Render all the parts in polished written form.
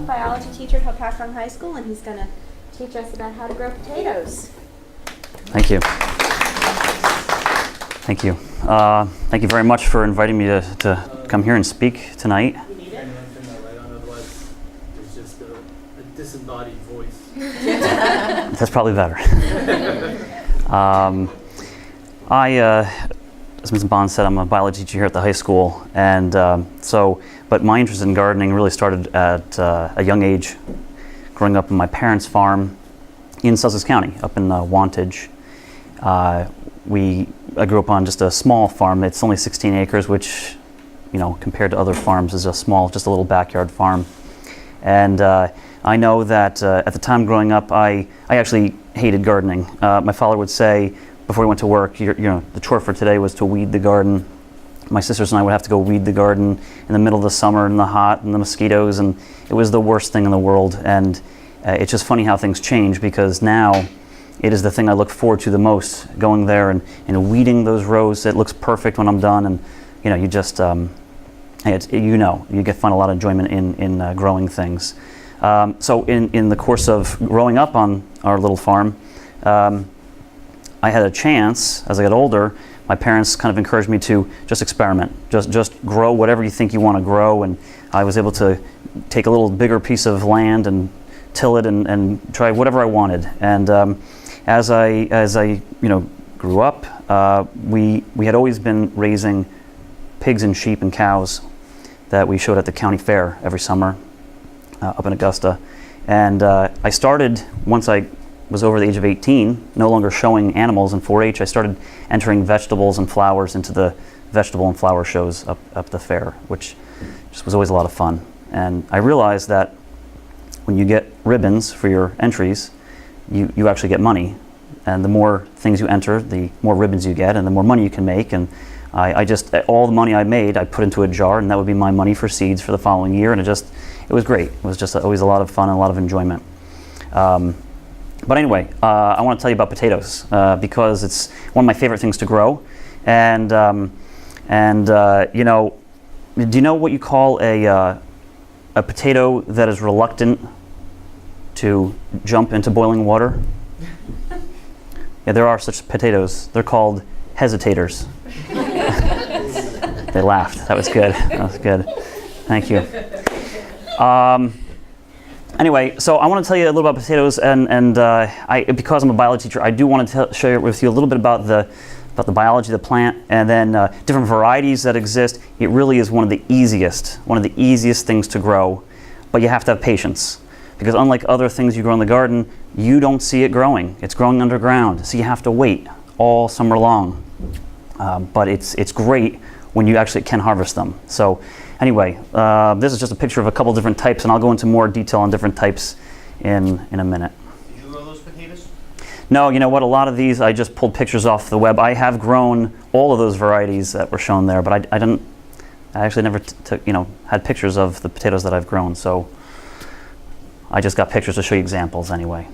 Oesen, biology teacher at Hopatcong High School, and he's going to teach us about how to grow potatoes. Thank you. Thank you. Thank you very much for inviting me to come here and speak tonight. You need it? Otherwise, it's just a disembodied voice. That's probably better. As Ms. Bond said, I'm a biology teacher here at the high school, and but my interest in gardening really started at a young age, growing up on my parents' farm in Sussex County, up in Wantage. I grew up on just a small farm. It's only 16 acres, which, compared to other farms, is just a little backyard farm. And I know that at the time growing up, I actually hated gardening. My father would say, before we went to work, the chore for today was to weed the garden. My sisters and I would have to go weed the garden in the middle of the summer in the hot and the mosquitoes, and it was the worst thing in the world. And it's just funny how things change, because now it is the thing I look forward to the most, going there and weeding those rows. It looks perfect when I'm done, and you just you find a lot of enjoyment in growing things. So in the course of growing up on our little farm, I had a chance, as I got older. My parents kind of encouraged me to just experiment, just grow whatever you think you want to grow, and I was able to take a little bigger piece of land and till it and try whatever I wanted. And as I grew up, we had always been raising pigs and sheep and cows that we showed at the county fair every summer up in Augusta. And I started, once I was over the age of 18, no longer showing animals in 4-H, I started entering vegetables and flowers into the vegetable and flower shows up the fair, which just was always a lot of fun. And I realized that when you get ribbons for your entries, you actually get money. And the more things you enter, the more ribbons you get, and the more money you can make. And I just, all the money I made, I put into a jar, and that would be my money for seeds for the following year. And it was great. It was just always a lot of fun and a lot of enjoyment. But anyway, I want to tell you about potatoes because it's one of my favorite things to grow. And do you know what you call a potato that is reluctant to jump into boiling water? Yeah, there are such potatoes. They're called hesitators. They laughed. That was good. That was good. Thank you. Anyway, so I want to tell you a little about potatoes, and because I'm a biology teacher, I do want to share with you a little bit about the biology of the plant, and then different varieties that exist. It really is one of the easiest things to grow, but you have to have patience, because unlike other things you grow in the garden, you don't see it growing. It's growing underground, so you have to wait all summer long. But it's great when you actually can harvest them. So anyway, this is just a picture of a couple different types, and I'll go into more detail on different types in a minute. Did you grow those potatoes? No, you know what? A lot of these I just pulled pictures off the web. I have grown all of those varieties that were shown there, but I actually never had pictures of the potatoes that I've grown. So I just got pictures to show you examples anyway.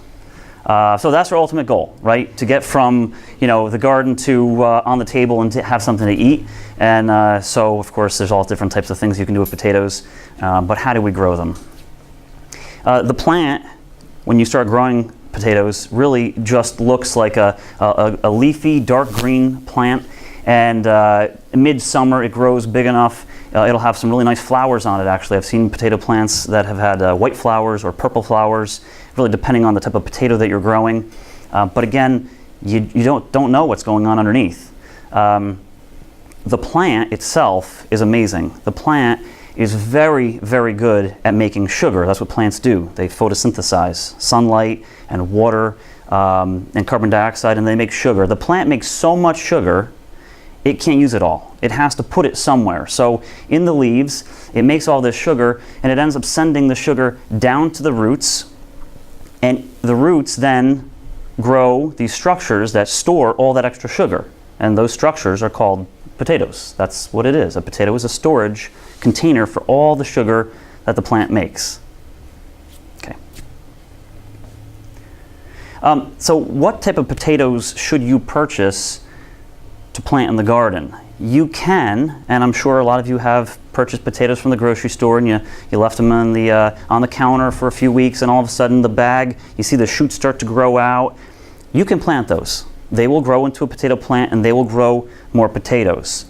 So that's our ultimate goal, right? To get from the garden to on the table and to have something to eat. And so of course there's all different types of things you can do with potatoes, but how do we grow them? The plant, when you start growing potatoes, really just looks like a leafy dark green plant, and midsummer it grows big enough. It'll have some really nice flowers on it, actually. I've seen potato plants that have had white flowers or purple flowers, really depending on the type of potato that you're growing. But again, you don't know what's going on underneath. The plant itself is amazing. The plant is very, very good at making sugar. That's what plants do. They photosynthesize sunlight and water and carbon dioxide, and they make sugar. The plant makes so much sugar, it can't use it all. It has to put it somewhere. So in the leaves, it makes all this sugar, and it ends up sending the sugar down to the roots, and the roots then grow these structures that store all that extra sugar, and those structures are called potatoes. That's what it is. A potato is a storage container for all the sugar that the plant makes. Okay. So what type of potatoes should you purchase to plant in the garden? you can, and I'm sure a lot of you have purchased potatoes from the grocery store and you left them on the counter for a few weeks, and all of a sudden the bag, you see the shoots start to grow out. You can plant those. They will grow into a potato plant and they will grow more potatoes.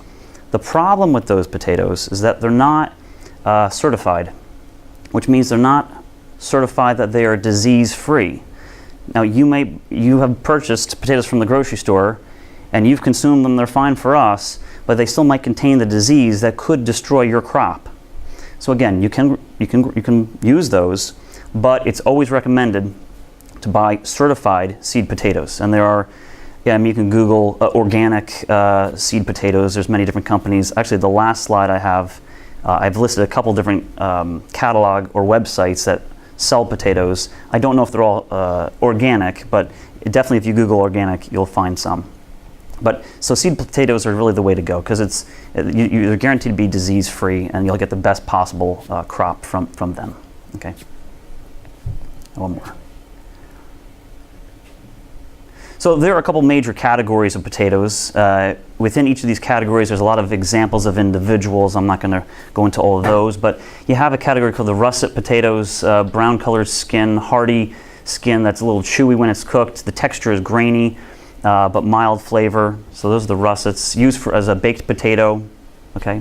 The problem with those potatoes is that they're not certified, which means they're not certified that they are disease-free. Now you have purchased potatoes from the grocery store and you've consumed them, they're fine for us, but they still might contain the disease that could destroy your crop. So again, you can use those, but it's always recommended to buy certified seed potatoes. And there are, you can Google organic seed potatoes. There's many different companies. Actually, the last slide I have, I've listed a couple different catalog or websites that sell potatoes. I don't know if they're all organic, but definitely if you Google organic, you'll find some. But so seed potatoes are really the way to go, because you're guaranteed to be disease-free and you'll get the best possible crop from them. Okay. One more. So there are a couple major categories of potatoes. Within each of these categories, there's a lot of examples of individuals. I'm not going to go into all of those, but you have a category called the russet potatoes, brown-colored skin, hardy skin that's a little chewy when it's cooked. The texture is grainy, but mild flavor. So those are the russets, used as a baked potato. Okay.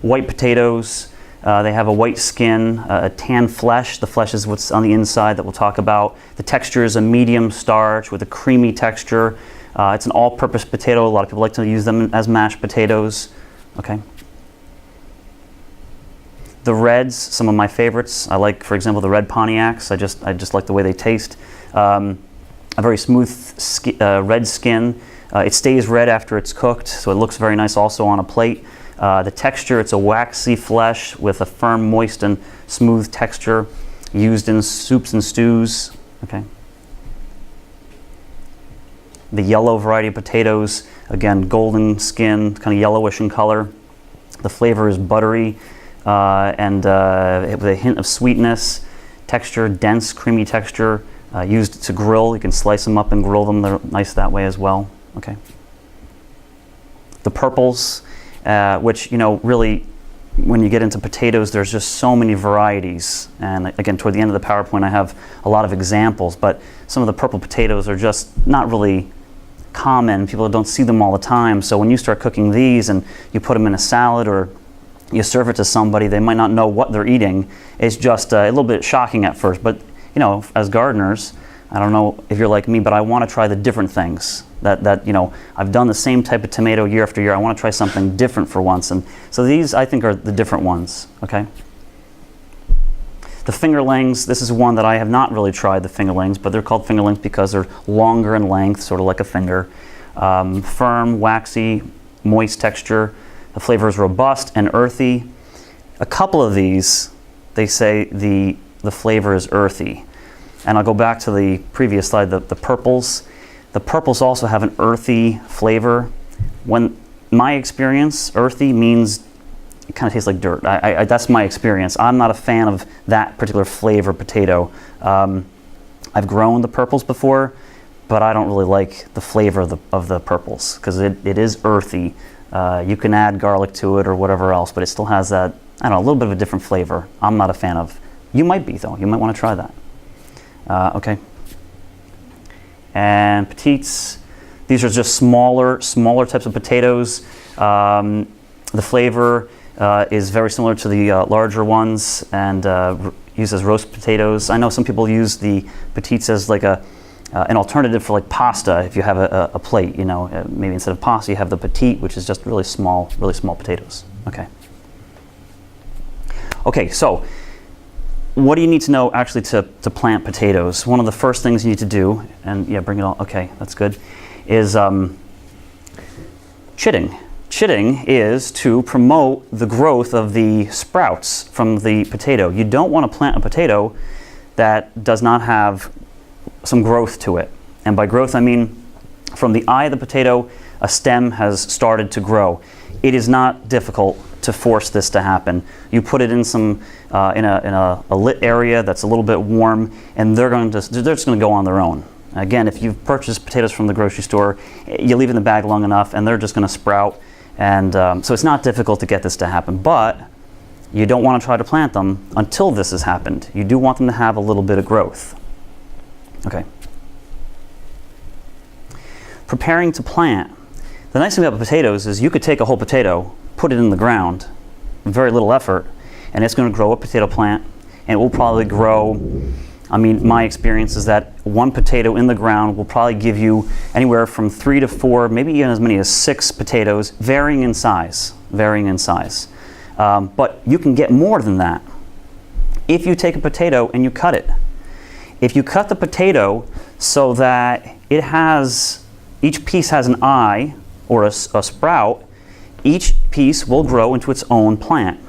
White potatoes. They have a white skin, a tan flesh. The flesh is what's on the inside that we'll talk about. The texture is a medium starch with a creamy texture. It's an all-purpose potato. A lot of people like to use them as mashed potatoes. Okay. The reds, some of my favorites. I like, for example, the red Pontiacs. I just like the way they taste. A very smooth red skin. It stays red after it's cooked, so it looks very nice also on a plate. The texture, it's a waxy flesh with a firm, moist, and smooth texture, used in soups and stews. Okay. The yellow variety of potatoes, again, golden skin, kind of yellowish in color. The flavor is buttery and with a hint of sweetness. Texture, dense, creamy texture, used to grill. You can slice them up and grill them. They're nice that way as well. Okay. The purples, which, really, when you get into potatoes, there's just so many varieties. And again, toward the end of the PowerPoint, I have a lot of examples, but some of the purple potatoes are just not really common. People don't see them all the time. So when you start cooking these and you put them in a salad or you serve it to somebody, they might not know what they're eating. It's just a little bit shocking at first. But, as gardeners, I don't know if you're like me, but I want to try the different things. That I've done the same type of tomato year after year. I want to try something different for once. And so these, I think, are the different ones. Okay. The fingerlings, this is one that I have not really tried, the fingerlings, but they're called fingerlings because they're longer in length, sort of like a finger. Firm, waxy, moist texture. The flavor is robust and earthy. A couple of these, they say the flavor is earthy. And I'll go back to the previous slide, the purples. The purples also have an earthy flavor. When my experience, earthy means it kind of tastes like dirt. That's my experience. I'm not a fan of that particular flavor potato. I've grown the purples before, but I don't really like the flavor of the purples because it is earthy. You can add garlic to it or whatever else, but it still has that, a little bit of a different flavor. I'm not a fan of. You might be, though. You might want to try that. Okay. And Petits, these are just smaller types of potatoes. The flavor is very similar to the larger ones and used as roast potatoes. I know some people use the Petits as like an alternative for like pasta. If you have a plate, maybe instead of pasta you have the Petit, which is just really small potatoes. Okay. Okay, so what do you need to know actually to plant potatoes? One of the first things you need to do, and bring it all, okay, that's good, is chitting. Chitting is to promote the growth of the sprouts from the potato. You don't want to plant a potato that does not have some growth to it. And by growth, I mean from the eye of the potato, a stem has started to grow. It is not difficult to force this to happen. You put it in some in a lit area that's a little bit warm, and they're just going to go on their own. Again, if you've purchased potatoes from the grocery store, you leave it in the bag long enough and they're just going to sprout. And so it's not difficult to get this to happen, but you don't want to try to plant them until this has happened. You do want them to have a little bit of growth. Okay. Preparing to plant. The nice thing about potatoes is you could take a whole potato, put it in the ground, very little effort, and it's going to grow a potato plant, and it will probably grow. I mean, my experience is that one potato in the ground will probably give you anywhere from 3 to 4, maybe even as many as 6 potatoes, varying in size, but you can get more than that if you take a potato and you cut it. If you cut the potato so that each piece has an eye or a sprout, each piece will grow into its own plant,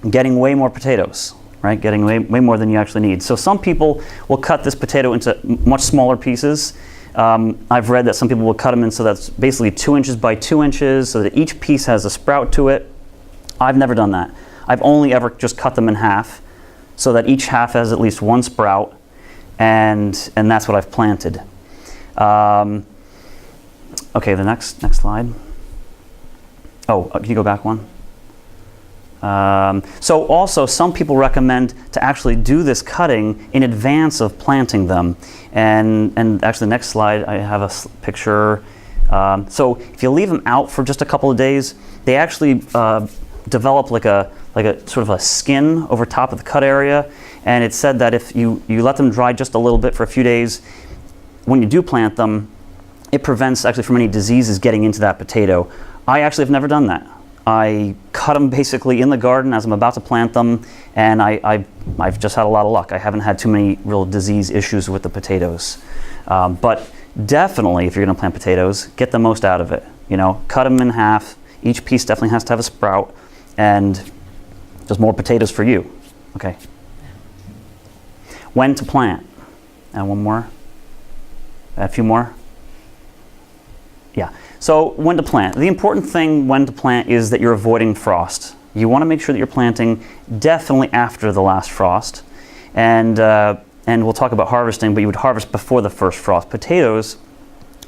getting way more potatoes, right? Getting way more than you actually need. So some people will cut this potato into much smaller pieces. I've read that some people will cut them in so that's basically 2 inches by 2 inches so that each piece has a sprout to it. I've never done that. I've only ever just cut them in half so that each half has at least one sprout, and that's what I've planted. Okay, the next slide. Oh, can you go back one? So also, some people recommend to actually do this cutting in advance of planting them. And actually, the next slide, I have a picture. So if you leave them out for just a couple of days, they actually develop like a sort of a skin over top of the cut area. And it's said that if you let them dry just a little bit for a few days, when you do plant them, it prevents actually from any diseases getting into that potato. I actually have never done that. I cut them basically in the garden as I'm about to plant them, and I've just had a lot of luck. I haven't had too many real disease issues with the potatoes. But definitely, if you're going to plant potatoes, get the most out of it. You know, cut them in half. Each piece definitely has to have a sprout, and just more potatoes for you. Okay. When to plant? And one more. A few more. Yeah. So when to plant. The important thing when to plant is that you're avoiding frost. You want to make sure that you're planting definitely after the last frost. And we'll talk about harvesting, but you would harvest before the first frost. Potatoes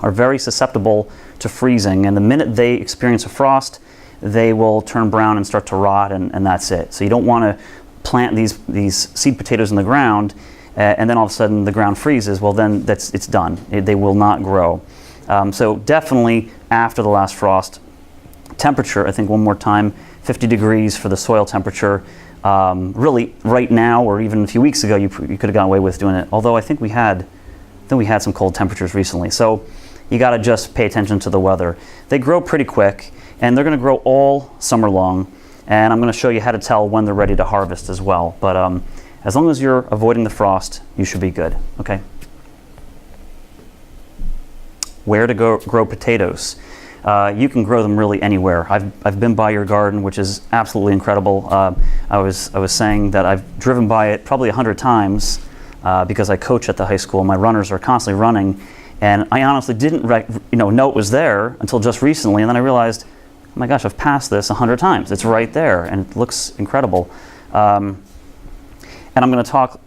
are very susceptible to freezing, and the minute they experience a frost, they will turn brown and start to rot, and that's it. So you don't want to plant these seed potatoes in the ground, and then all of a sudden the ground freezes. Well, then it's done. They will not grow. So definitely after the last frost. Temperature, I think one more time, 50 degrees for the soil temperature. Really, right now, or even a few weeks ago, you could have gotten away with doing it. Although I think we had some cold temperatures recently. So you got to just pay attention to the weather. They grow pretty quick, and they're going to grow all summer long. And I'm going to show you how to tell when they're ready to harvest as well. But as long as you're avoiding the frost, you should be good. Okay. Where to grow potatoes? You can grow them really anywhere. I've been by your garden, which is absolutely incredible. I was saying that I've driven by it probably 100 times because I coach at the high school. My runners are constantly running, and I honestly didn't know it was there until just recently, and then I realized, oh my gosh, I've passed this 100 times. It's right there, and it looks incredible. And I'm going to talk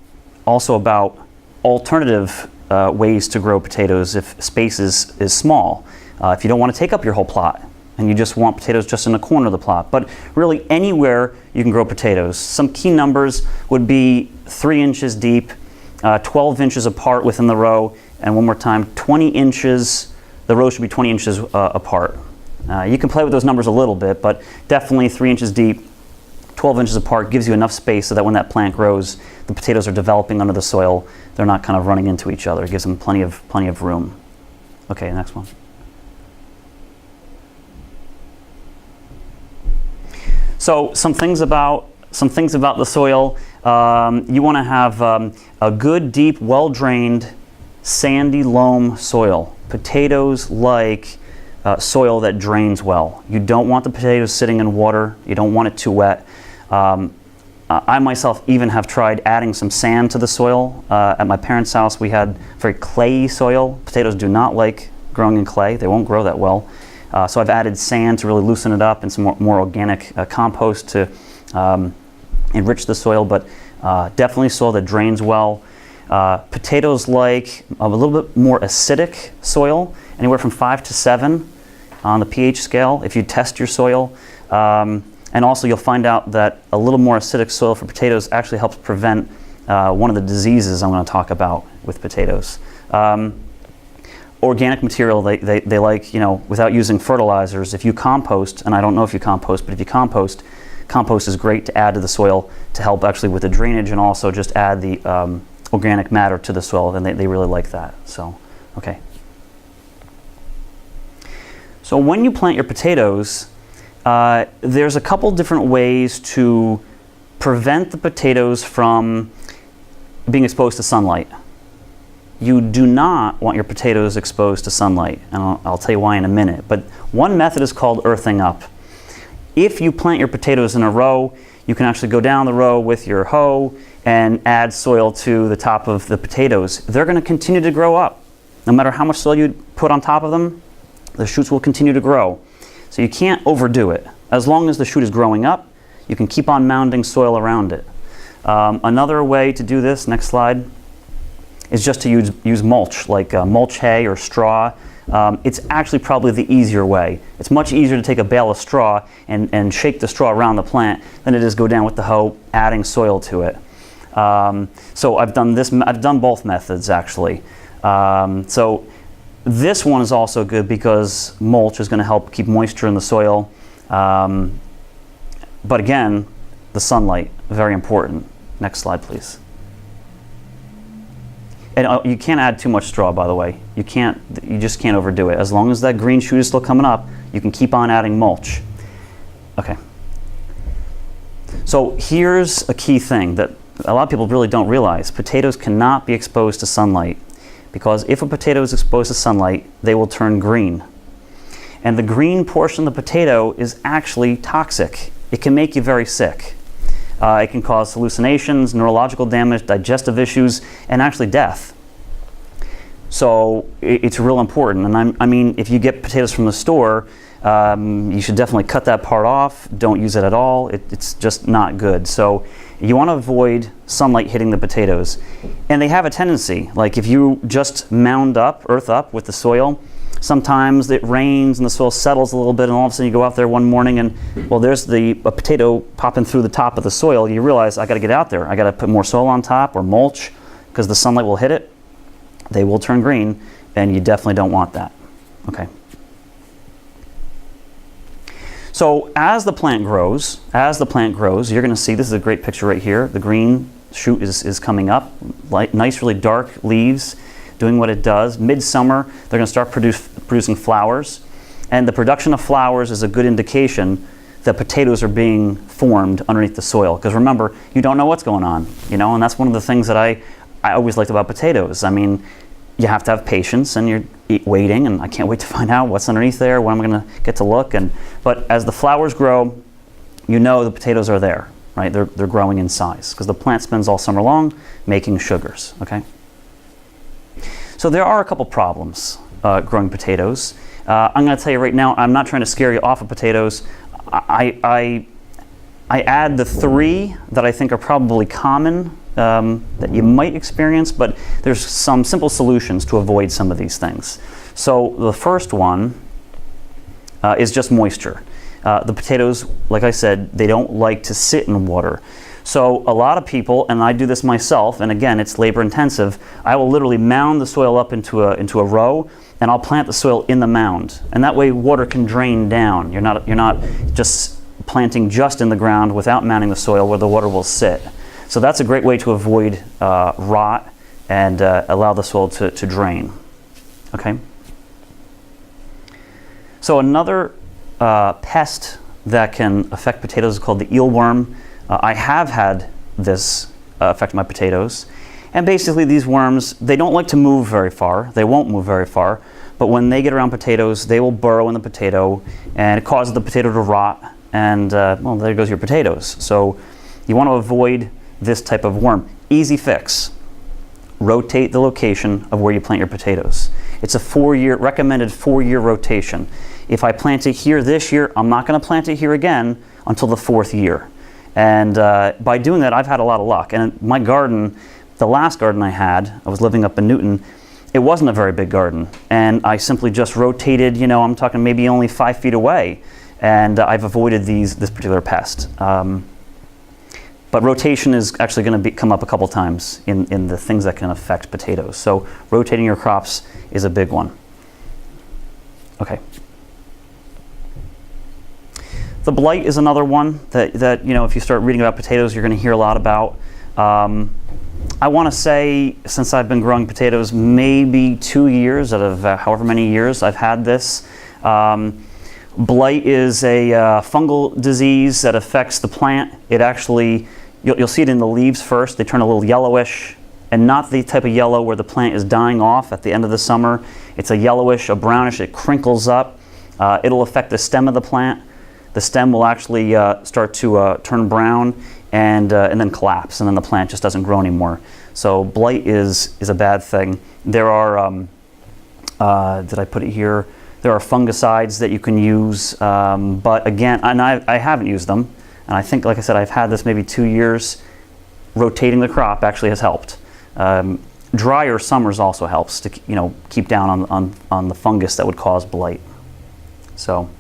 also about alternative ways to grow potatoes if space is small. If you don't want to take up your whole plot and you just want potatoes just in a corner of the plot. But really anywhere you can grow potatoes. Some key numbers would be 3 inches deep, 12 inches apart within the row, and one more time, 20 inches, the row should be 20 inches apart. You can play with those numbers a little bit, but definitely 3 inches deep, 12 inches apart gives you enough space so that when that plant grows, the potatoes are developing under the soil. They're not kind of running into each other. It gives them plenty of room. Okay, next one. So some things about the soil. You want to have a good, deep, well-drained, sandy loam soil. Potatoes like soil that drains well. You don't want the potatoes sitting in water. You don't want it too wet. I myself even have tried adding some sand to the soil. At my parents' house, we had very clayey soil. Potatoes do not like growing in clay. They won't grow that well. So I've added sand to really loosen it up and some more organic compost to enrich the soil, but definitely soil that drains well. Potatoes like a little bit more acidic soil, anywhere from 5 to 7 on the pH scale if you test your soil. And also you'll find out that a little more acidic soil for potatoes actually helps prevent one of the diseases I'm going to talk about with potatoes. Organic material, they like, without using fertilizers. If you compost, and I don't know if you compost, but if you compost is great to add to the soil to help actually with the drainage and also just add the organic matter to the soil, and they really like that. So, okay. So when you plant your potatoes, there's a couple different ways to prevent the potatoes from being exposed to sunlight. You do not want your potatoes exposed to sunlight, and I'll tell you why in a minute. But one method is called earthing up. If you plant your potatoes in a row, you can actually go down the row with your hoe and add soil to the top of the potatoes. They're going to continue to grow up. No matter how much soil you put on top of them, the shoots will continue to grow. So you can't overdo it. As long as the shoot is growing up, you can keep on mounding soil around it. Another way to do this, next slide, is just to use mulch, like mulch hay or straw. It's actually probably the easier way. It's much easier to take a bale of straw and shake the straw around the plant than it is go down with the hoe, adding soil to it. So I've done both methods actually. So this one is also good because mulch is going to help keep moisture in the soil. But again, the sunlight, very important. Next slide, please. And you can't add too much straw, by the way. You just can't overdo it. As long as that green shoot is still coming up, you can keep on adding mulch. Okay. So here's a key thing that a lot of people really don't realize. Potatoes cannot be exposed to sunlight, because if a potato is exposed to sunlight, they will turn green. And the green portion of the potato is actually toxic. It can make you very sick. It can cause hallucinations, neurological damage, digestive issues, and actually death. So it's real important. And I mean, if you get potatoes from the store, you should definitely cut that part off. Don't use it at all. It's just not good. So you want to avoid sunlight hitting the potatoes. And they have a tendency, like if you just mound up, earth up with the soil, sometimes it rains and the soil settles a little bit, and all of a sudden you go out there one morning and, well, there's a potato popping through the top of the soil. You realize, I got to get out there. I got to put more soil on top or mulch, because the sunlight will hit it. They will turn green, and you definitely don't want that. Okay. So as the plant grows, you're going to see, this is a great picture right here. The green shoot is coming up, nice, really dark leaves, doing what it does. Midsummer, they're going to start producing flowers. And the production of flowers is a good indication that potatoes are being formed underneath the soil. Because remember, you don't know what's going on, and that's one of the things that I always liked about potatoes. I mean, you have to have patience, and you're waiting, and I can't wait to find out what's underneath there, when I'm going to get to look. But as the flowers grow, the potatoes are there, right? They're growing in size, because the plant spends all summer long making sugars, okay? So there are a couple problems growing potatoes. I'm going to tell you right now, I'm not trying to scare you off of potatoes. I add the 3 that I think are probably common that you might experience, but there's some simple solutions to avoid some of these things. So the first one is just moisture. The potatoes, like I said, they don't like to sit in water. So a lot of people, and I do this myself, and again, it's labor intensive, I will literally mound the soil up into a row, and I'll plant the soil in the mound. And that way water can drain down. You're not just planting just in the ground without mounding the soil where the water will sit. So that's a great way to avoid rot and allow the soil to drain. Okay? So another pest that can affect potatoes is called the eel worm. I have had this affect my potatoes. And basically these worms, they don't like to move very far. They won't move very far. But when they get around potatoes, they will burrow in the potato, and it causes the potato to rot. And, well, there goes your potatoes. So you want to avoid this type of worm. Easy fix. Rotate the location of where you plant your potatoes. It's a recommended 4-year rotation. If I plant it here this year, I'm not going to plant it here again until the 4th year. And by doing that, I've had a lot of luck. And my garden, The last garden I had, I was living up in Newton, it wasn't a very big garden, and I simply just rotated, I'm talking maybe only 5 feet away, and I've avoided this particular pest. But rotation is actually going to come up a couple times in the things that can affect potatoes. So rotating your crops is a big one. Okay. The blight is another one that if you start reading about potatoes, you're going to hear a lot about. I want to say, since I've been growing potatoes, maybe 2 years out of however many years I've had this. Blight is a fungal disease that affects the plant. It actually, you'll see it in the leaves first. They turn a little yellowish, and not the type of yellow where the plant is dying off at the end of the summer. It's a yellowish, a brownish, it crinkles up. It'll affect the stem of the plant. The stem will actually start to turn brown and then collapse, and then the plant just doesn't grow anymore. So blight is a bad thing. There are, did I put it here? There are fungicides that you can use, but again, and I haven't used them, and I think, like I said, I've had this maybe 2 years. Rotating the crop actually has helped. Drier summers also helps to keep down on the fungus that would cause blight. So,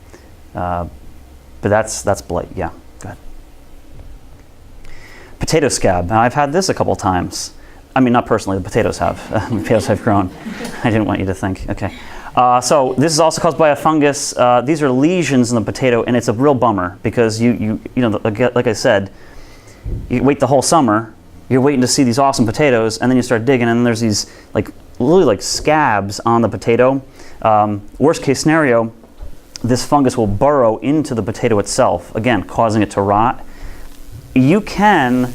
but that's blight. Yeah, go ahead. Potato scab. Now I've had this a couple times. I mean, not personally. The potatoes have. Potatoes have grown. I didn't want you to think. Okay. So this is also caused by a fungus. These are lesions in the potato, and it's a real bummer because like I said, you wait the whole summer. You're waiting to see these awesome potatoes, and then you start digging, and there's these literally like scabs on the potato. Worst case scenario, this fungus will burrow into the potato itself, again, causing it to rot. You can,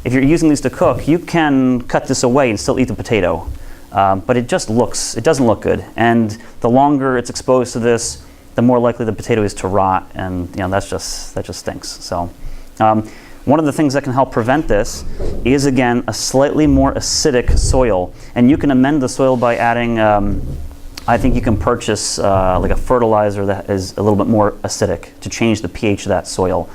if you're using these to cook, you can cut this away and still eat the potato. But it doesn't look good. And the longer it's exposed to this, the more likely the potato is to rot, and that just stinks. So one of the things that can help prevent this is, again, a slightly more acidic soil. And you can amend the soil by adding, I think you can purchase like a fertilizer that is a little bit more acidic to change the pH of that soil.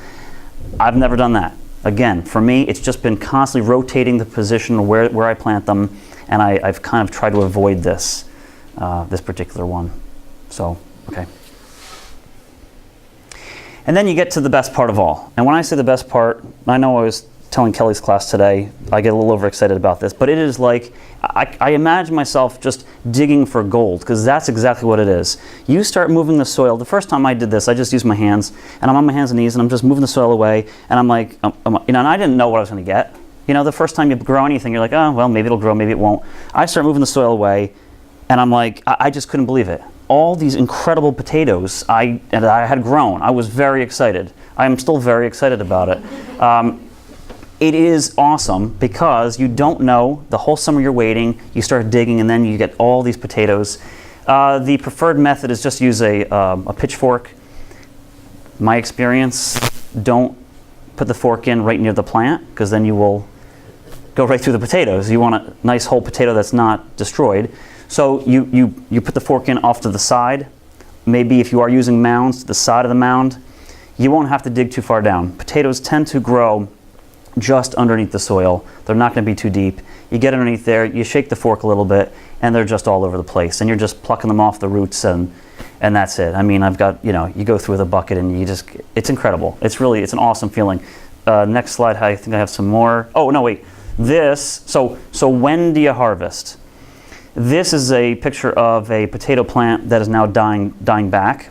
I've never done that. Again, for me, it's just been constantly rotating the position where I plant them, and I've kind of tried to avoid this particular one. So, okay. And then you get to the best part of all. And when I say the best part, I know I was telling Kelly's class today, I get a little overexcited about this, but it is like, I imagine myself just digging for gold, because that's exactly what it is. You start moving the soil. The first time I did this, I just used my hands, and I'm on my hands and knees, and I'm just moving the soil away, and I'm like, and I didn't know what I was going to get. The first time you grow anything, you're like, oh, well, maybe it'll grow, maybe it won't. I start moving the soil away, and I'm like, I just couldn't believe it. All these incredible potatoes I had grown. I was very excited. I am still very excited about it. It is awesome because you don't know, the whole summer you're waiting, you start digging, and then you get all these potatoes. The preferred method is just use a pitchfork. My experience, don't put the fork in right near the plant, because then you will go right through the potatoes. You want a nice whole potato that's not destroyed. So you put the fork in off to the side. Maybe if you are using mounds, to the side of the mound. You won't have to dig too far down. Potatoes tend to grow just underneath the soil. They're not going to be too deep. You get underneath there, you shake the fork a little bit, and they're just all over the place. And you're just plucking them off the roots, and that's it. I mean, I've got, you go through with a bucket, and it's incredible. It's an awesome feeling. Next slide, I think I have some more. Oh, no, wait. So when do you harvest? This is a picture of a potato plant that is now dying back.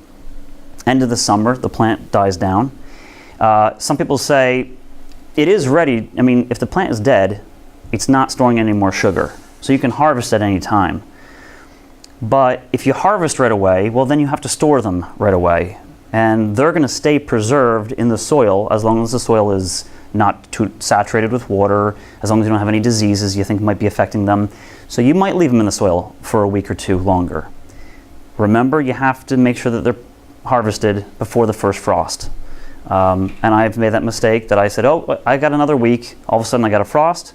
End of the summer, the plant dies down. Some people say it is ready. I mean, if the plant is dead, it's not storing any more sugar. So you can harvest at any time. But if you harvest right away, well, then you have to store them right away. And they're going to stay preserved in the soil as long as the soil is not too saturated with water, as long as you don't have any diseases you think might be affecting them. So you might leave them in the soil for a week or two longer. Remember, you have to make sure that they're harvested before the first frost. And I've made that mistake that I said, oh, I got another week. All of a sudden I got a frost.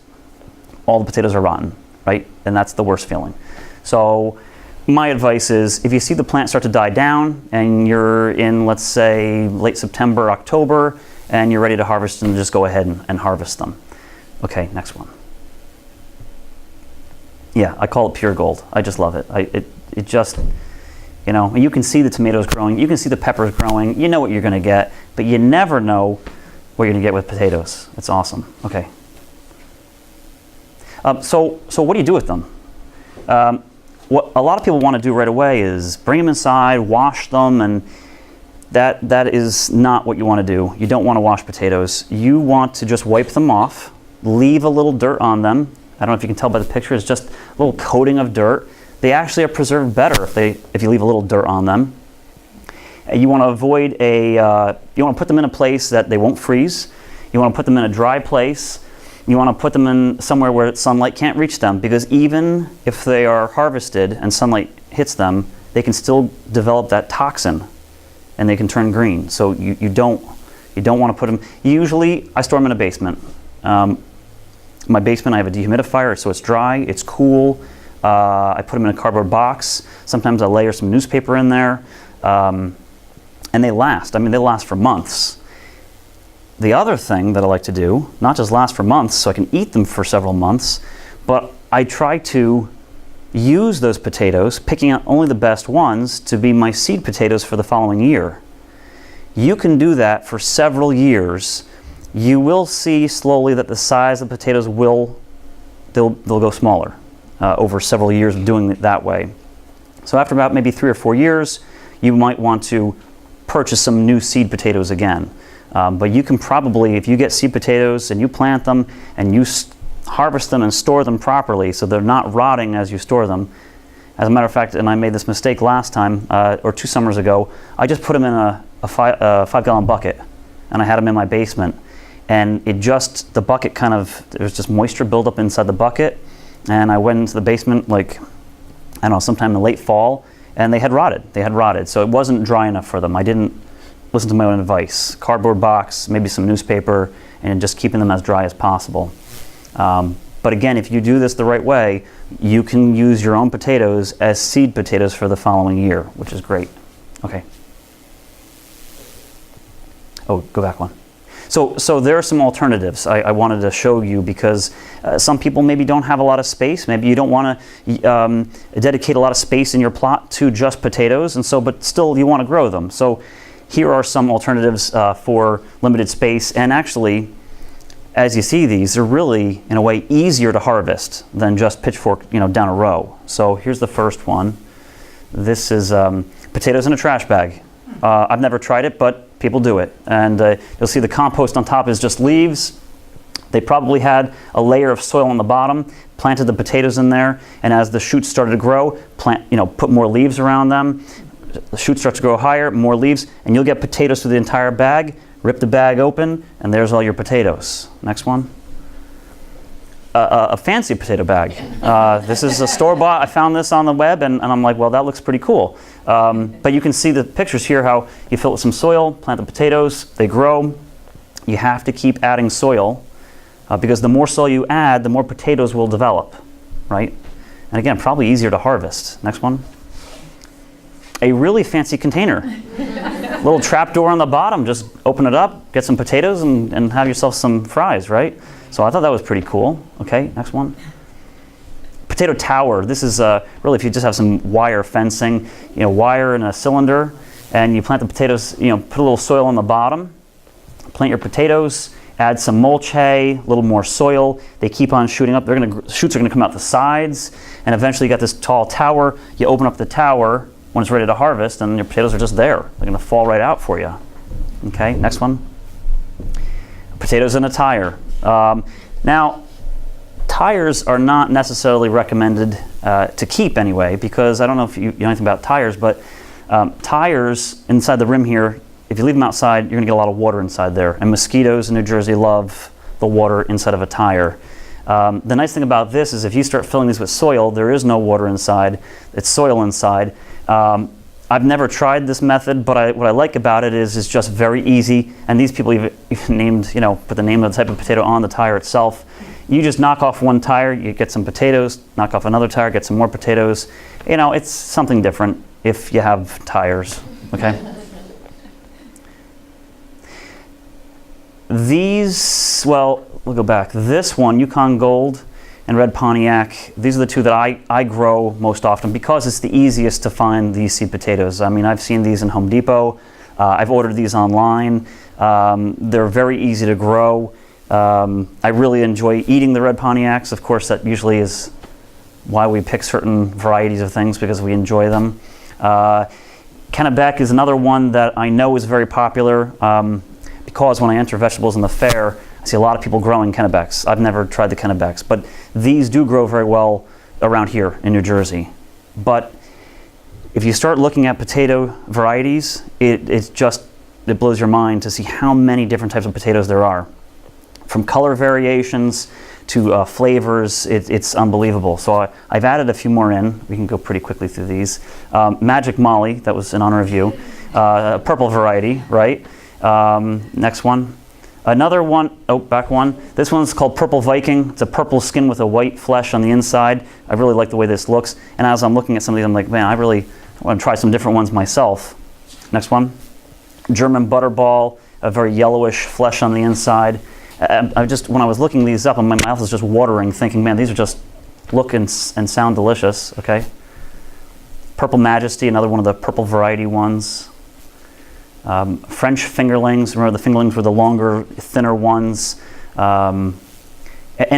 All the potatoes are rotten, right? And that's the worst feeling. So my advice is, if you see the plant start to die down and you're in, let's say, late September, October, and you're ready to harvest them, just go ahead and harvest them. Okay, next one. Yeah, I call it pure gold. I just love it. It just, you know, you can see the tomatoes growing, you can see the peppers growing, you know what you're going to get, but you never know what you're going to get with potatoes. It's awesome. Okay. So what do you do with them? What a lot of people want to do right away is bring them inside, wash them, and that is not what you want to do. You don't want to wash potatoes. You want to just wipe them off, leave a little dirt on them. I don't know if you can tell by the picture, it's just a little coating of dirt. They actually are preserved better if you leave a little dirt on them. You want to avoid you want to put them in a place that they won't freeze. You want to put them in a dry place. You want to put them in somewhere where sunlight can't reach them, because even if they are harvested and sunlight hits them, they can still develop that toxin and they can turn green. So you don't want to put them. Usually I store them in a basement. My basement, I have a dehumidifier, so it's dry, it's cool. I put them in a cardboard box. Sometimes I layer some newspaper in there, and they last. I mean, they last for months. The other thing that I like to do, not just last for months so I can eat them for several months, but I try to use those potatoes, picking out only the best ones, to be my seed potatoes for the following year. You can do that for several years. You will see slowly that the size of the potatoes they'll go smaller over several years of doing it that way. So after about maybe 3 or 4 years, you might want to purchase some new seed potatoes again. But you can probably, if you get seed potatoes and you plant them and you harvest them and store them properly so they're not rotting as you store them. As a matter of fact, and I made this mistake last time, or 2 summers ago, I just put them in a 5-gallon bucket, and I had them in my basement. And the bucket there was just moisture buildup inside the bucket, and I went into the basement I don't know, sometime in the late fall, and they had rotted. So it wasn't dry enough for them. I didn't listen to my own advice. Cardboard box, maybe some newspaper, and just keeping them as dry as possible. But again, if you do this the right way, you can use your own potatoes as seed potatoes for the following year, which is great. Okay. Oh, go back one. So there are some alternatives I wanted to show you, because some people maybe don't have a lot of space. Maybe you don't want to dedicate a lot of space in your plot to just potatoes, but still you want to grow them. So here are some alternatives for limited space, and actually, as you see these, they're really, in a way, easier to harvest than just pitchfork, down a row. So here's the first one. This is potatoes in a trash bag. I've never tried it, but people do it. And you'll see the compost on top is just leaves. They probably had a layer of soil on the bottom, planted the potatoes in there, and as the shoots started to grow, put more leaves around them. The shoots start to grow higher, more leaves, and you'll get potatoes through the entire bag. Rip the bag open, and there's all your potatoes. Next one. A fancy potato bag. This is a store-bought. I found this on the web, and I'm like, well, that looks pretty cool. But you can see the pictures here, how you fill it with some soil, plant the potatoes, they grow. You have to keep adding soil, because the more soil you add, the more potatoes will develop, right? And again, probably easier to harvest. Next one. A really fancy container. Little trap door on the bottom, just open it up, get some potatoes, and have yourself some fries, right? So I thought that was pretty cool. Okay, next one. Potato tower. This is really if you just have some wire fencing, wire in a cylinder, and you plant the potatoes, put a little soil on the bottom, plant your potatoes, add some mulch hay, a little more soil. They keep on shooting up. Shoots are gonna come out the sides, and eventually you got this tall tower. You open up the tower when it's ready to harvest, and your potatoes are just there. They're going to fall right out for you. Okay, next one. Potatoes in a tire. Now, tires are not necessarily recommended to keep anyway, because I don't know if you know anything about tires, but tires inside the rim here, if you leave them outside, you're going to get a lot of water inside there. And mosquitoes in New Jersey love the water inside of a tire. The nice thing about this is if you start filling these with soil, there is no water inside. It's soil inside. I've never tried this method, but what I like about it is it's just very easy. And these people even named, put the name of the type of potato on the tire itself. You just knock off one tire, you get some potatoes, knock off another tire, get some more potatoes. It's something different if you have tires, okay? These, well, we'll go back. This one, Yukon Gold, and red Pontiac. These are the two that I grow most often because it's the easiest to find these seed potatoes. I mean, I've seen these in Home Depot. I've ordered these online. They're very easy to grow. I really enjoy eating the red Pontiacs. Of course, that usually is why we pick certain varieties of things, because we enjoy them. Kennebec is another one that I know is very popular because when I enter vegetables in the fair, I see a lot of people growing Kennebecs. I've never tried the Kennebecs, but these do grow very well around here in New Jersey. But if you start looking at potato varieties, it blows your mind to see how many different types of potatoes there are. From color variations to flavors, it's unbelievable. So I've added a few more in. We can go pretty quickly through these. Magic Molly, that was in honor of you. Purple variety, right? Next one. Another one, back one. This one's called Purple Viking. It's a purple skin with a white flesh on the inside. I really like the way this looks. And as I'm looking at some of these, I'm like, man, I really want to try some different ones myself. Next one. German Butterball, a very yellowish flesh on the inside. When I was looking these up, and my mouth was just watering, thinking, man, these are just look and sound delicious. Okay. Purple Majesty, another one of the purple variety ones. French Fingerlings. Remember, the Fingerlings were the longer, thinner ones. And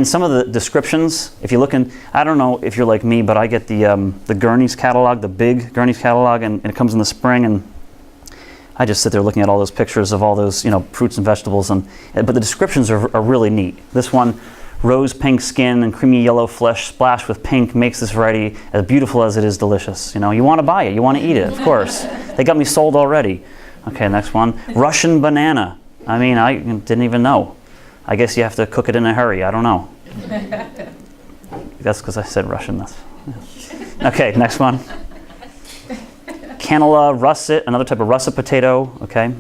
some of the descriptions, if you look in, I don't know if you're like me, but I get the Gurney's catalog, the big Gurney's catalog, and it comes in the spring, and I just sit there looking at all those pictures of all those, fruits and vegetables, but the descriptions are really neat. This one, rose pink skin and creamy yellow flesh splashed with pink makes this variety as beautiful as it is delicious. You want to buy it, you want to eat it, of course. They got me sold already. Okay, next one, Russian Banana. I mean, I didn't even know. I guess you have to cook it in a hurry. I don't know. That's because I said Russian. Okay, next one. Canola russet, another type of russet potato, okay.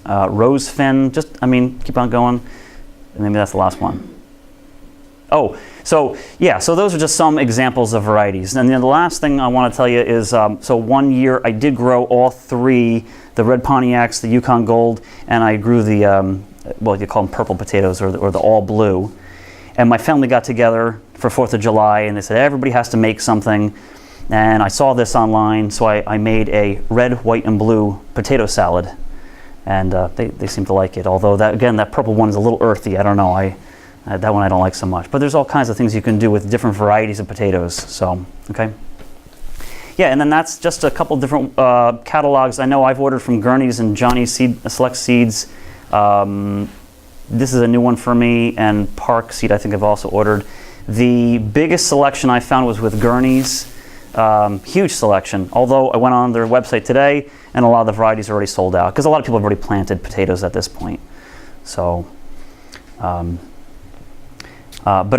Rose fin, keep on going. And maybe that's the last one. So those are just some examples of varieties. And then the last thing I want to tell you is, so one year I did grow all three, the red Pontiacs, the Yukon Gold, and I grew the, you call them purple potatoes or the all blue. And my family got together for 4th of July, and they said everybody has to make something. And I saw this online, so I made a red, white, and blue potato salad. And they seem to like it. Although, that purple one is a little earthy. I don't know. That one I don't like so much. But there's all kinds of things you can do with different varieties of potatoes. So, okay. Yeah, and then that's just a couple different catalogs. I know I've ordered from Gurney's and Johnny's Select Seeds. This is a new one for me, and Park Seed I think I've also ordered. The biggest selection I found was with Gurney's. Huge selection, although I went on their website today and a lot of the varieties are already sold out because a lot of people have already planted potatoes at this point. So, but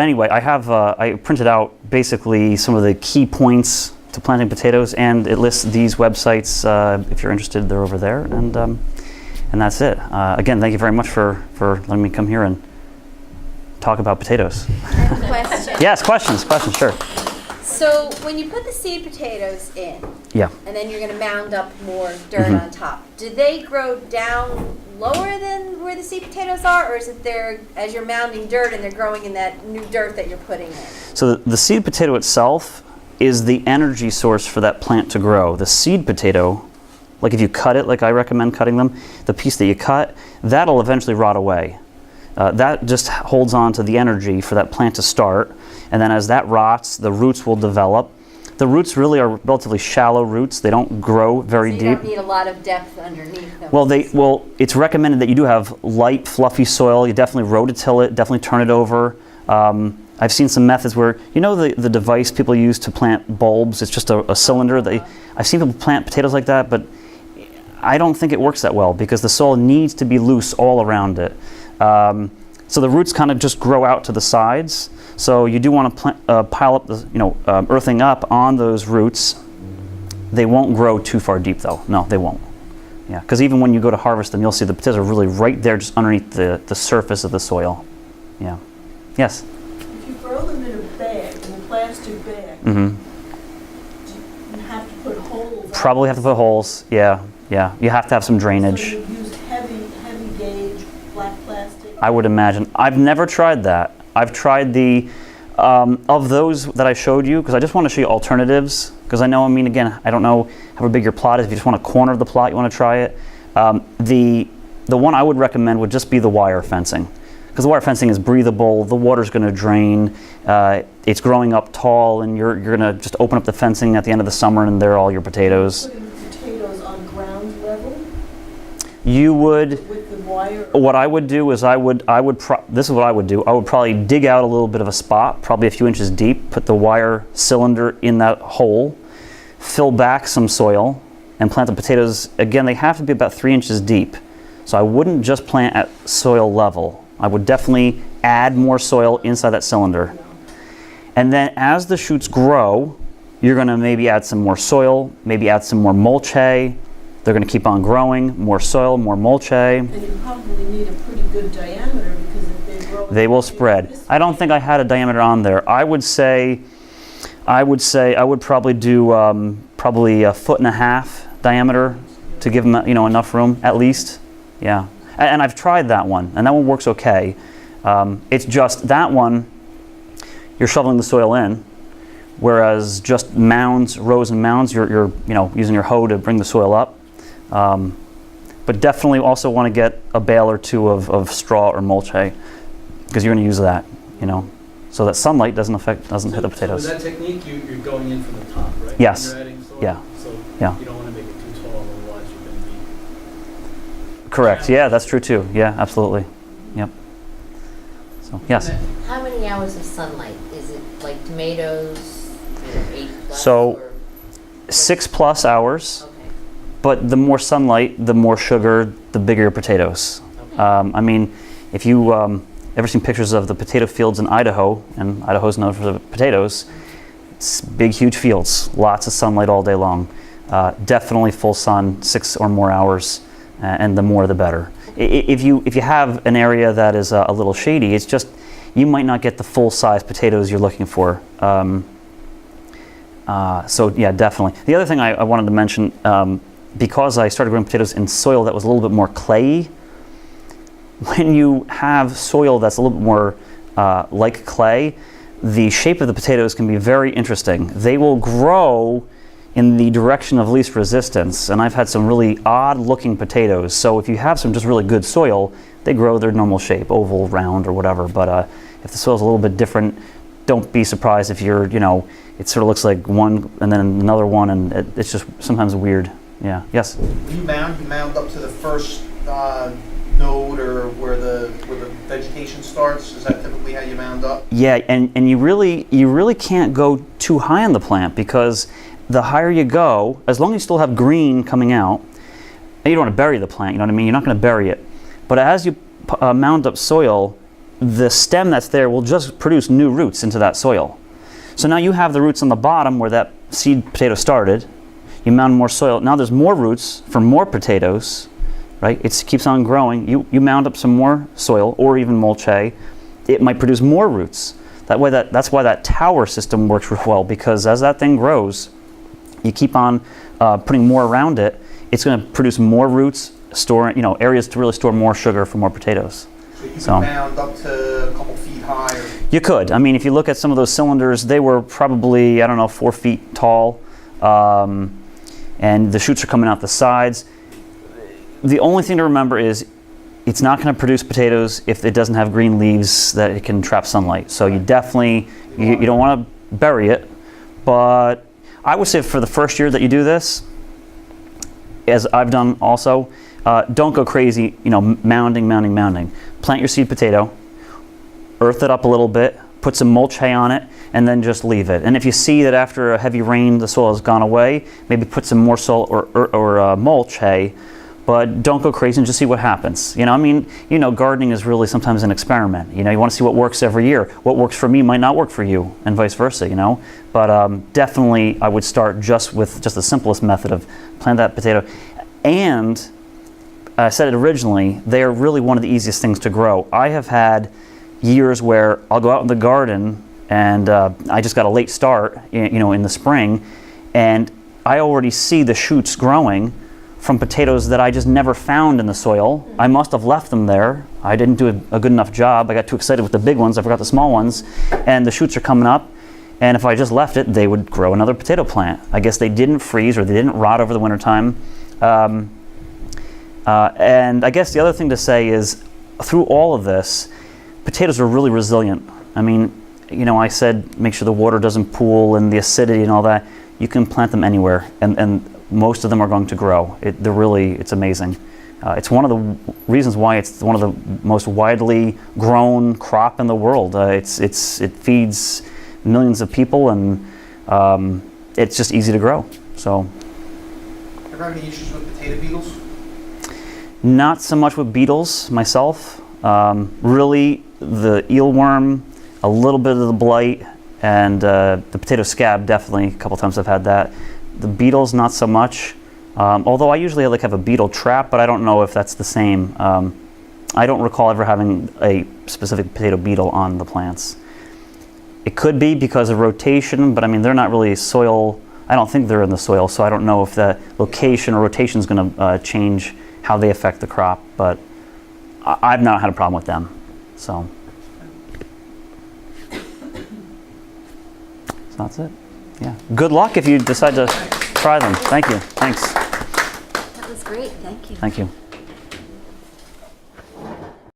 anyway, I printed out basically some of the key points to planting potatoes, and it lists these websites. If you're interested, they're over there, and that's it. Again, thank you very much for letting me come here and talk about potatoes. I have a question. Yes, questions, sure. So when you put the seed potatoes in, Yeah. and then you're going to mound up more dirt on top, do they grow down lower than where the seed potatoes are, or is it there as you're mounding dirt and they're growing in that new dirt that you're putting in? So the seed potato itself is the energy source for that plant to grow. The seed potato, like if you cut it, like I recommend cutting them, the piece that you cut, that'll eventually rot away. That just holds on to the energy for that plant to start. And then as that rots, the roots will develop. The roots really are relatively shallow roots. They don't grow very deep. So you don't need a lot of depth underneath them. Well, it's recommended that you do have light, fluffy soil. You definitely rototill it, definitely turn it over. I've seen some methods where, the device people use to plant bulbs, it's just a cylinder. I've seen people plant potatoes like that, but I don't think it works that well because the soil needs to be loose all around it. So the roots kind of just grow out to the sides. So you do want to pile up the, earthing up on those roots. They won't grow too far deep though. No, they won't. Yeah, because even when you go to harvest them, you'll see the potatoes are really right there just underneath the surface of the soil. Yeah. Yes? If you grow them in a bag, in a plastic bag, Mm-hmm. you have to put holes. Probably have to put holes. Yeah. You have to have some drainage. So you use heavy gauge black plastic. I would imagine. I've never tried that. I've tried the Of those that I showed you, because I just want to show you alternatives, because I know, I mean, again, I don't know how big your plot is. If you just want a corner of the plot, you want to try it. The one I would recommend would just be the wire fencing, because the wire fencing is breathable. The water's going to drain. It's growing up tall, and you're going to just open up the fencing at the end of the summer, and there are all your potatoes. Putting the potatoes on ground level You would. with the wire? What I would do is this is what I would do. I would probably dig out a little bit of a spot, probably a few inches deep, put the wire cylinder in that hole, fill back some soil, and plant the potatoes. Again, they have to be about 3 inches deep. So I wouldn't just plant at soil level. I would definitely add more soil inside that cylinder. And then as the shoots grow, you're going to maybe add some more soil, maybe add some more mulch hay. They're going to keep on growing, more soil, more mulch hay. And you probably need a pretty good diameter, because if they grow... They will spread. I don't think I had a diameter on there. I would probably do probably 1.5 foot diameter to give them, enough room at least. Yeah. And I've tried that one, and that one works okay. It's just that one, you're shoveling the soil in, whereas just mounds, rows and mounds, you're using your hoe to bring the soil up. But definitely also want to get a bale or two of straw or mulch hay, because you're going to use that, so that sunlight doesn't hit the potatoes. So with that technique, you're going in from the top, right? Yes. When you're adding soil? Yeah. So Yeah. you don't want to make it too tall, otherwise you're going to be... Correct. Yeah, that's true too. Yeah, absolutely. Yep. So yes. How many hours of sunlight? Is it like tomatoes, 8 plus? So or 6+ hours. okay. But the more sunlight, the more sugar, the bigger your potatoes. I mean, if you ever seen pictures of the potato fields in Idaho, and Idaho's known for the potatoes, it's big, huge fields, lots of sunlight all day long. Definitely full sun, 6 or more hours, and the more the better. If you have an area that is a little shady, it's just you might not get the full size potatoes you're looking for. So yeah, definitely. The other thing I wanted to mention, because I started growing potatoes in soil that was a little bit more clayey, when you have soil that's a little bit more like clay, the shape of the potatoes can be very interesting. They will grow in the direction of least resistance, and I've had some really odd looking potatoes. So if you have some just really good soil, they grow their normal shape, oval, round, or whatever. But if the soil's a little bit different, don't be surprised if you're, it sort of looks like one and then another one, and it's just sometimes weird. Yeah. Yes. When you mound up to the first node, or where the vegetation starts. Is that typically how you mound up? Yeah, and you really can't go too high on the plant, because the higher you go, as long as you still have green coming out, and you don't want to bury the plant. You know what I mean? You're not going to bury it, but as you mound up soil, the stem that's there will just produce new roots into that soil. So now you have the roots on the bottom where that seed potato started. You mound more soil. Now there's more roots for more potatoes, right? It keeps on growing. You mound up some more soil or even mulch hay. It might produce more roots. That's why that tower system works real well, because as that thing grows, you keep on putting more around it. It's going to produce more roots, areas to really store more sugar for more potatoes. So you can mound up to a couple feet high? You could. I mean, if you look at some of those cylinders, they were probably, 4 feet tall. And the shoots are coming out the sides. The only thing to remember is it's not going to produce potatoes if it doesn't have green leaves that it can trap sunlight. So you definitely, you don't want to bury it. But I would say for the first year that you do this, as I've done also, don't go crazy, mounding. Plant your seed potato, earth it up a little bit, put some mulch hay on it, and then just leave it. And if you see that after a heavy rain the soil has gone away, maybe put some more soil or mulch hay, but don't go crazy and just see what happens. Gardening is really sometimes an experiment. You want to see what works every year. What works for me might not work for you, and vice versa. But definitely I would start just with the simplest method of plant that potato. And I said it originally, they are really one of the easiest things to grow. I have had years where I'll go out in the garden and I just got a late start, in the spring, and I already see the shoots growing from potatoes that I just never found in the soil. I must have left them there. I didn't do a good enough job. I got too excited with the big ones. I forgot the small ones. And the shoots are coming up. And if I just left it, they would grow another potato plant. I guess they didn't freeze or they didn't rot over the wintertime. And I guess the other thing to say is, through all of this, potatoes are really resilient. I mean, you know, I said make sure the water doesn't pool and the acidity and all that. You can plant them anywhere, and most of them are going to grow. It's amazing. It's one of the reasons why it's one of the most widely grown crop in the world. It feeds millions of people, and it's just easy to grow. So, Ever have any issues with potato beetles? not so much with beetles myself. Really, the eel worm, a little bit of the blight, and the potato scab, definitely. A couple times I've had that. The beetles, not so much. Although I usually have a beetle trap, but I don't know if that's the same. I don't recall ever having a specific potato beetle on the plants. It could be because of rotation, but I mean, they're not really soil. I don't think they're in the soil, so I don't know if the location or rotation is going to change how they affect the crop, but I've not had a problem with them. So that's it. Yeah. Good luck if you decide to try them. Thank you. Thanks. That was great, thank you. Thank you.